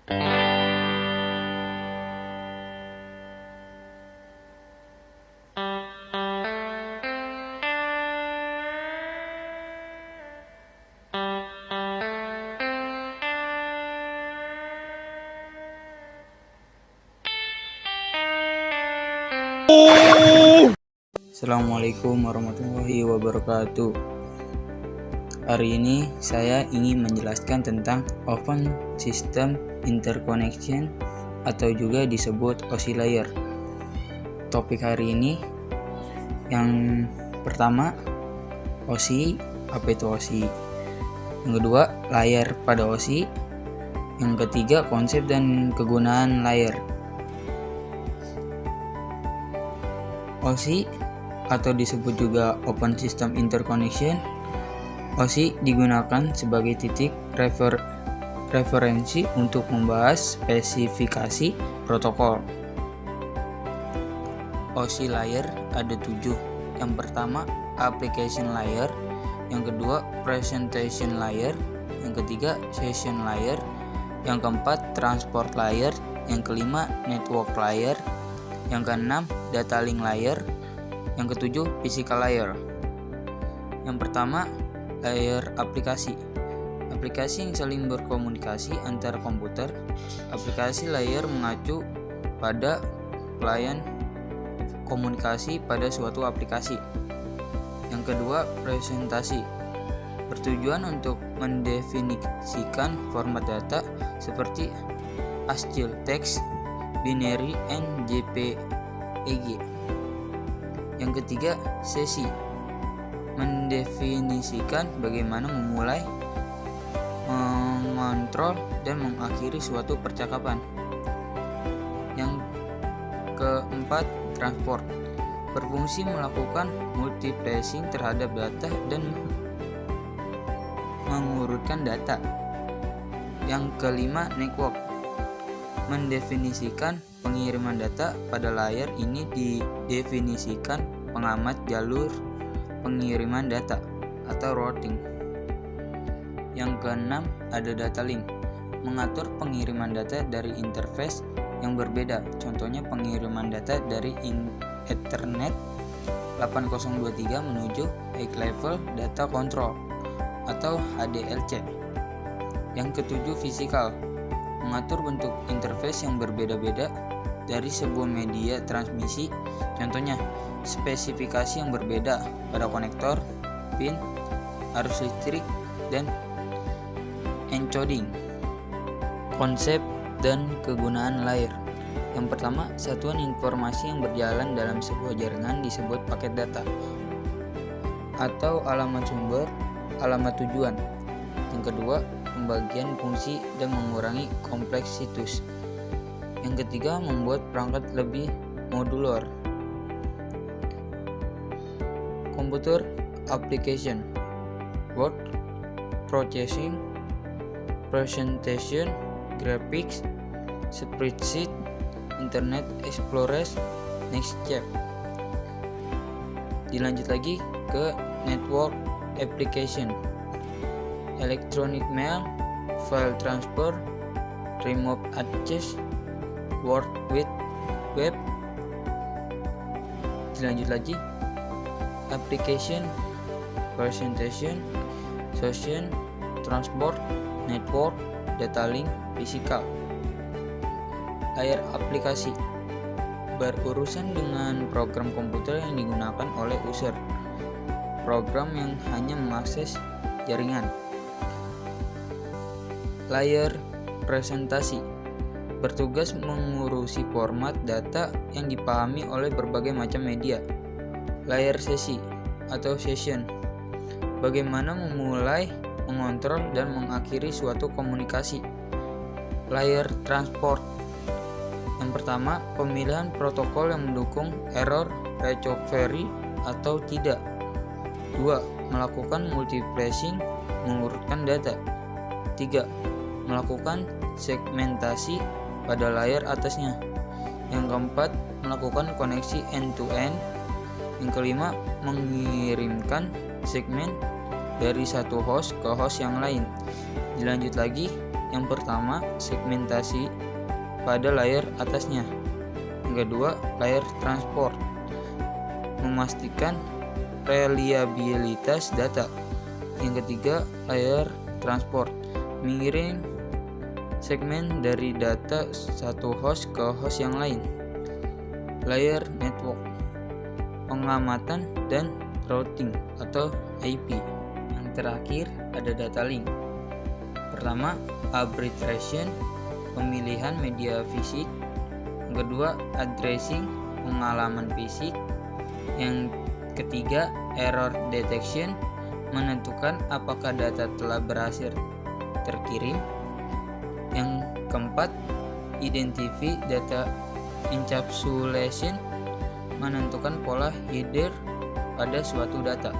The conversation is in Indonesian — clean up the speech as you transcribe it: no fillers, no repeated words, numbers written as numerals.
Assalamualaikum warahmatullahi wabarakatuh. Hari ini saya ingin menjelaskan tentang Open System Interconnection atau juga disebut OSI layer. Topik hari ini yang pertama, OSI, apa itu OSI? Yang kedua, layer pada OSI. Yang ketiga, konsep dan kegunaan layer. OSI atau disebut juga Open System Interconnection. OSI digunakan sebagai titik referensi untuk membahas spesifikasi protokol. OSI layer ada 7. Yang pertama, application layer. Yang kedua, presentation layer. Yang ketiga, session layer. Yang keempat, transport layer. Yang kelima, network layer. Yang keenam, data link layer. Yang ketujuh, physical layer. Yang pertama, layer aplikasi. Aplikasi yang saling berkomunikasi antar komputer. Aplikasi layer mengacu pada pelayan komunikasi pada suatu aplikasi. Yang kedua, presentasi. Bertujuan untuk mendefinisikan format data seperti ASCII text, binary, and JPEG. Yang ketiga, sesi. Mendefinisikan bagaimana memulai, mengontrol, dan mengakhiri suatu percakapan. Yang keempat, transport. Berfungsi melakukan multiplexing terhadap data dan mengurutkan data. Yang kelima, network. Mendefinisikan pengiriman data. Pada layer ini didefinisikan pengamat jalur pengiriman data atau routing. Yang keenam, ada data link. Mengatur pengiriman data dari interface yang berbeda. Contohnya pengiriman data dari Ethernet 8023 menuju High Level Data Control atau HDLC. Yang ketujuh, physical. Mengatur bentuk interface yang berbeda-beda dari sebuah media transmisi, contohnya spesifikasi yang berbeda pada konektor, pin, arus listrik, dan encoding. Konsep dan kegunaan layer. Yang pertama, satuan informasi yang berjalan dalam sebuah jaringan disebut paket data atau alamat sumber, alamat tujuan. Yang kedua, pembagian fungsi dan mengurangi kompleksitas. Yang ketiga, membuat perangkat lebih modular. Computer application, word processing, presentation, graphics, spreadsheet, Internet Explorer, Netscape. Dilanjut lagi ke network application, electronic mail, file transfer, remote access, World Wide Web. Dilanjut lagi, application, presentation, session, transport, network, data link, physical. Layer aplikasi. Berurusan dengan program komputer yang digunakan oleh user. Program yang hanya mengakses jaringan. Layer presentasi. Bertugas mengurusi format data yang dipahami oleh berbagai macam media. Layer sesi atau session. Bagaimana memulai, mengontrol, dan mengakhiri suatu komunikasi. Layer transport. Yang pertama, pemilihan protokol yang mendukung error recovery atau tidak. 2. Melakukan multiplexing, mengurutkan data. 3. Melakukan segmentasi pada layar atasnya. Yang keempat, melakukan koneksi end-to-end. Yang kelima, mengirimkan segmen dari satu host ke host yang lain. Dilanjut lagi, Yang pertama, segmentasi pada layer atasnya. Yang kedua, layer transport, memastikan reliabilitas data. Yang ketiga, layer transport, mengirim segmen dari data satu host ke host yang lain. Layer network, pengamatan dan routing atau IP. Yang terakhir ada data link. Pertama, arbitration, pemilihan media fisik. Yang kedua, addressing, pengalaman fisik. Yang ketiga, error detection, menentukan apakah data telah berhasil terkirim. Yang keempat, identify data encapsulation, menentukan pola header pada suatu data.